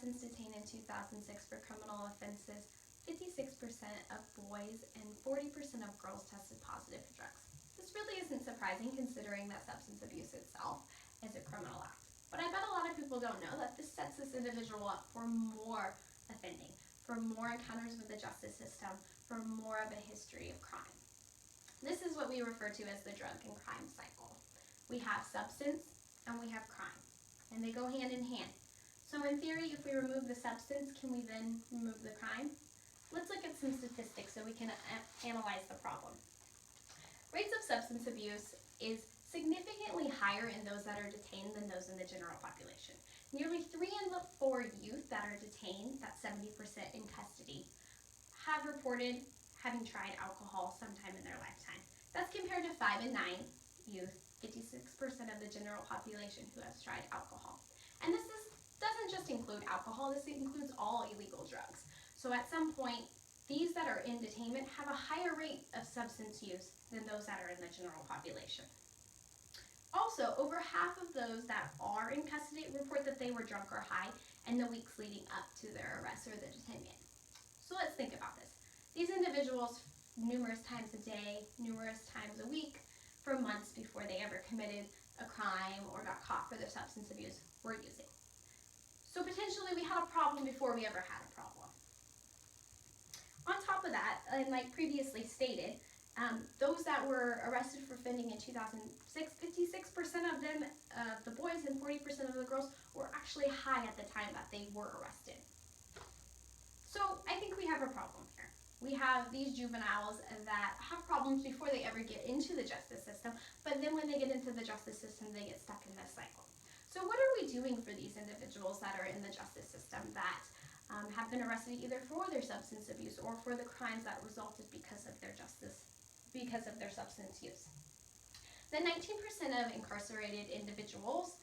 adolescents detained in 2006 for criminal offenses, 56% of boys and 40% of girls tested positive for drugs. This really isn't surprising considering that substance abuse itself is a criminal act. But I bet a lot of people don't know that this sets this individual up for more offending, for more encounters with the justice system, for more of a history of crime. This is what we refer to as the drug and crime cycle. We have substance and we have crime, and they go hand in hand. So in theory, if we remove the substance, can we then remove the crime? Let's look at some statistics so we can analyze the problem. Rates of substance abuse is significantly higher in those that are detained than those in the general population. Nearly 3 in the 4 youth that are detained, that's 70% in custody, have reported having tried alcohol sometime in their lifetime. That's compared to 5 in 9 youth, 56% of the general population who has tried alcohol. And this doesn't just include alcohol, this includes all illegal drugs. So at some point, these that are in detainment have a higher rate of substance use than those that are in the general population. Also, over half of those that are in custody report that they were drunk or high in the weeks leading up to their arrest or the detention. So let's think about this. These individuals, numerous times a day, numerous times a week, for months before they ever committed a crime or got caught for their substance abuse, were using. So potentially we had a problem before we ever had a problem. On top of that, and like previously stated, those that were arrested for offending in 2006, 56% of them, the boys, and 40% of the girls were actually high at the time that they were arrested. So I think we have a problem here. We have these juveniles that have problems before they ever get into the justice system, but then when they get into the justice system, they get stuck in this cycle. So what are we doing for these individuals that are in the justice system that have been arrested either for their substance abuse or for the crimes that resulted because of their substance use? The 19% of incarcerated individuals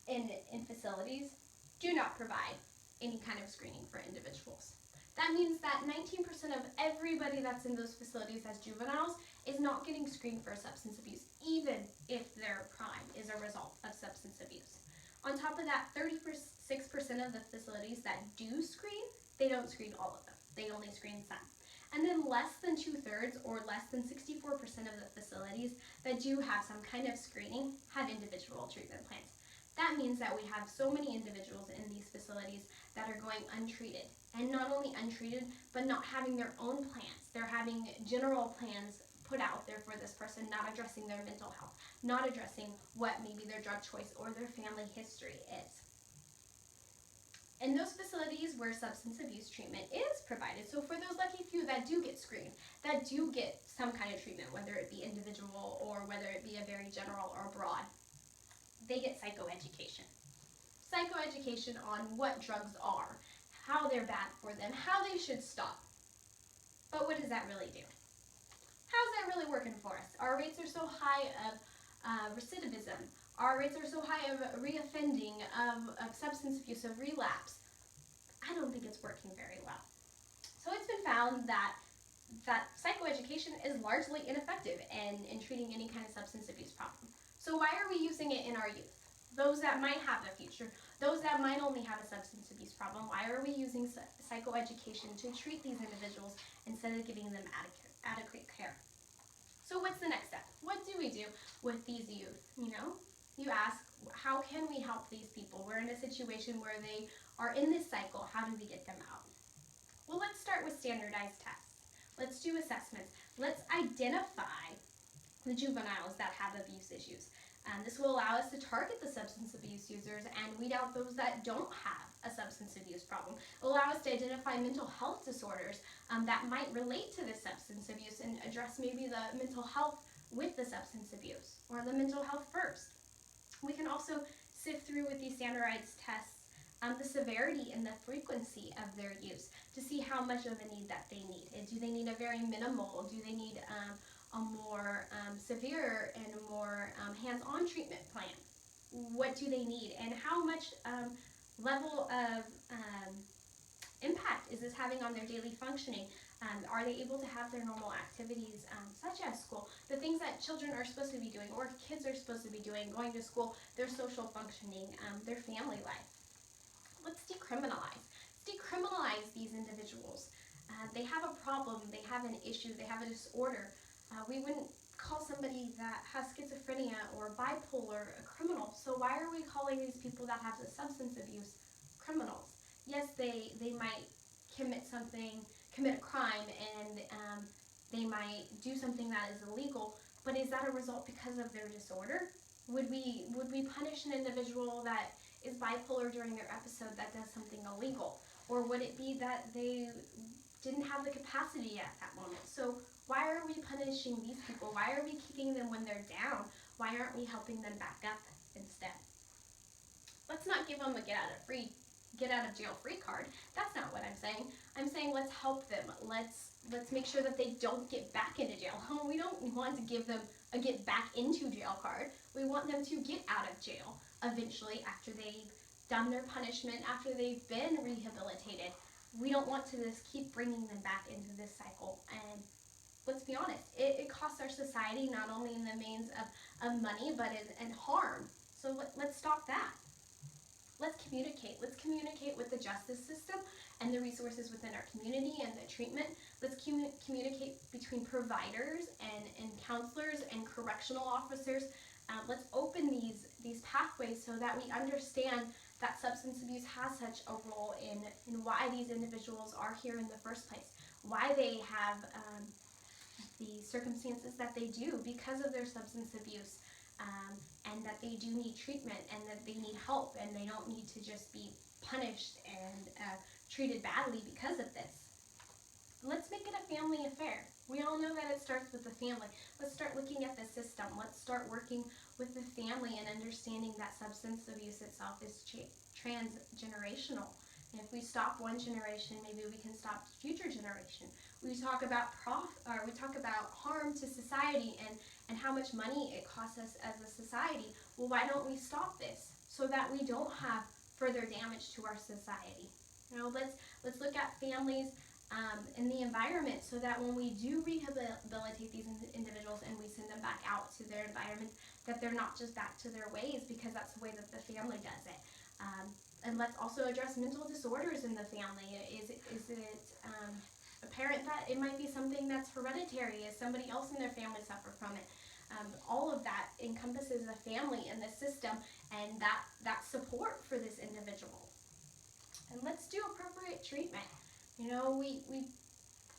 in facilities do not provide any kind of screening for individuals. That means that 19% of everybody that's in those facilities as juveniles is not getting screened for substance abuse, even if their crime is a result of substance abuse. On top of that, 36% of the facilities that do screen, they don't screen all of them. They only screen some. And then less than 2/3 or less than 64% of the facilities that do have some kind of screening have individual treatment plans. That means that we have so many individuals in these facilities that are going untreated. And not only untreated, but not having their own plans. They're having general plans put out there for this person, not addressing their mental health, not addressing what maybe their drug choice or their family history is. In those facilities where substance abuse treatment is provided, so for those lucky few that do get screened, that do get some kind of treatment, whether it be individual or whether it be a very general or broad, they get psychoeducation. Psychoeducation on what drugs are, how they're bad for them, how they should stop. But what does that really do? How's that really working for us? Our rates are so high of recidivism. Our rates are so high of reoffending, of substance abuse, of relapse. I don't think it's working very well. So it's been found that psychoeducation is largely ineffective in treating any kind of substance abuse problem. So why are we using it in our youth? Those that might have a future, those that might only have a substance abuse problem, why are we using psychoeducation to treat these individuals instead of giving them adequate care? So what's the next step? What do we do with these youth? You ask, how can we help these people? We're in a situation where they are in this cycle. How do we get them out? Well, let's start with standardized tests. Let's do assessments. Let's identify the juveniles that have abuse issues. This will allow us to target the substance abuse users and weed out those that don't have a substance abuse problem. It will allow us to identify mental health disorders that might relate to this substance abuse and address maybe the mental health with the substance abuse or the mental health first. We can also sift through with these standardized tests the severity and the frequency of their use to see how much of a need that they need. Do they need a very minimal? Do they need a more severe and a more hands-on treatment plan? What do they need, and how much level of impact is this having on their daily functioning? Are they able to have their normal activities such as school, the things that children are supposed to be doing or kids are supposed to be doing, going to school, their social functioning, their family life? Let's decrease decriminalize. Let's decriminalize these individuals. They have a problem, they have an issue, they have a disorder. We wouldn't call somebody that has schizophrenia or bipolar a criminal. So why are we calling these people that have the substance abuse criminals? Yes, they might commit a crime, and they might do something that is illegal, but is that a result because of their disorder? Would we punish an individual that is bipolar during their episode that does something illegal? Or would it be that they didn't have the capacity at that moment? So why are we punishing these people? Why are we kicking them when they're down? Why aren't we helping them back up instead? Let's not give them a get out of jail free card. That's not what I'm saying. I'm saying let's help them. Let's make sure that they don't get back into jail. We don't want to give them a get back into jail card. We want them to get out of jail eventually after they've done their punishment, after they've been rehabilitated. We don't want to just keep bringing them back into this cycle. And let's be honest, it costs our society not only in the means of money, but in harm. So let's stop that. Let's communicate. Let's communicate with the justice system and the resources within our community and the treatment. Let's communicate between providers and counselors and correctional officers. Let's open these pathways so that we understand that substance abuse has such a role in why these individuals are here in the first place, why they have the circumstances that they do because of their substance abuse, and that they do need treatment and that they need help and they don't need to just be punished and treated badly because of this. Let's make it a family affair. We all know that it starts with the family. Let's start looking at the system. Let's start working with the family and understanding that substance abuse itself is transgenerational. And if we stop one generation, maybe we can stop future generation. We talk about harm to society and how much money it costs us as a society. Well, why don't we stop this so that we don't have further damage to our society? Let's look at families in the environment so that when we do rehabilitate these individuals and we send them back out to their environment, that they're not just back to their ways because that's the way that the family does it. And let's also address mental disorders in the family. Is it apparent that it might be something that's hereditary? Is somebody else in their family suffer from it? All of that encompasses the family and the system and that support for this individual. And let's do appropriate treatment. We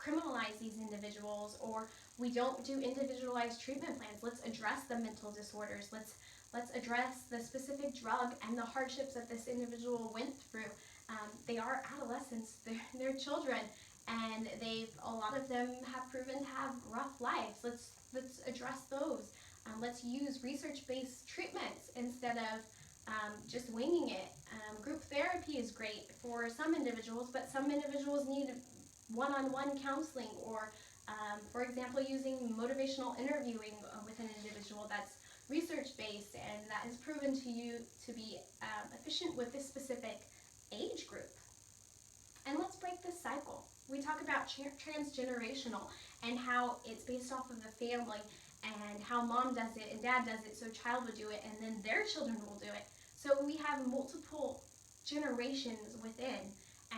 criminalize these individuals, or we don't do individualized treatment plans. Let's address the mental disorders. Let's address the specific drug and the hardships that this individual went through. They are adolescents, they're children, and a lot of them have proven to have rough lives. Let's address those. Let's use research-based treatments instead of just winging it. Group therapy is great for some individuals, but some individuals need one-on-one counseling, or for example, using motivational interviewing with an individual that's research-based and that has proven to be efficient with this specific age group. And let's break this cycle. We talk about transgenerational and how it's based off of the family and how mom does it and dad does it, so child would do it, and then their children will do it. So we have multiple generations within,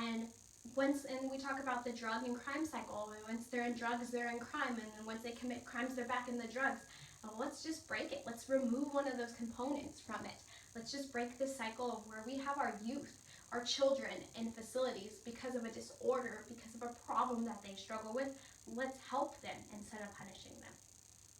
and we talk about the drug and crime cycle. Once they're in drugs, they're in crime, and then once they commit crimes, they're back in the drugs. Let's just break it. Let's remove one of those components from it. Let's just break this cycle of where we have our youth, our children in facilities because of a disorder, because of a problem that they struggle with. Let's help them instead of punishing them.